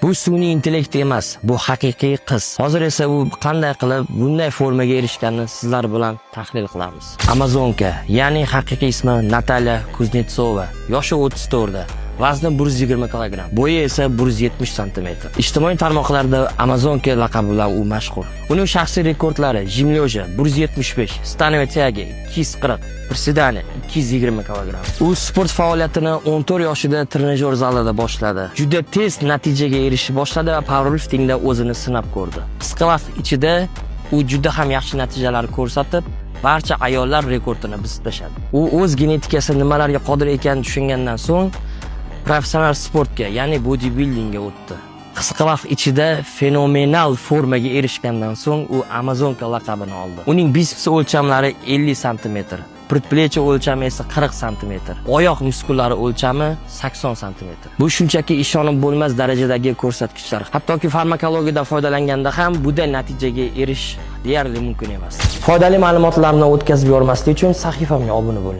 Bu sun'iy intellekt emas, bu haqiqiy qiz. Hozir esa u qanday qilib bunday formaga erishganini sizlar bilan tahlil qilamiz. Amazonka, ya'ni haqiqiy ismi Natalya Kuznetsova, yoshi 34 da. Vazni 120 kg, bo'yi esa 170 cm. Ijtimoiy tarmoqlarda Amazonka laqabi bilan u mashhur. Uning shaxsiy rekordlari: jimlyoja 175, stanova tyagi 240, prisedaniya 220 kg. U sport faoliyatini 14 yoshida trenajyor zalida boshladi. Juda tez natijaga erishib boshladi va powerliftingda o'zini sinab ko'rdi. Qisqa vaqt ichida u juda ham yaxshi natijalar ko'rsatib, barcha ayollar rekordini buzib tashladi. U o'z genetikasi nimalarga qodir ekanini tushungandan so'ng professional sportga, ya'ni bodybuildingga o'tdi. Qisqa vaqt ichida fenomenal formaga erishgandan so'ng u Amazonka laqabini oldi. Uning biceps o'lchamlari 50 cm, предплечье o'lchami esa 40 cm, oyoq muskullari o'lchami 80 cm. Bu shunchaki ishonib bo'lmas darajadagi ko'rsatkichlar. Hattoki farmakologiyadan foydalanganda ham bunday natijaga erishish deyarli mumkin emas. Foydali ma'lumotlarni o'tkazib yubormaslik uchun sahifamga obuna bo'ling.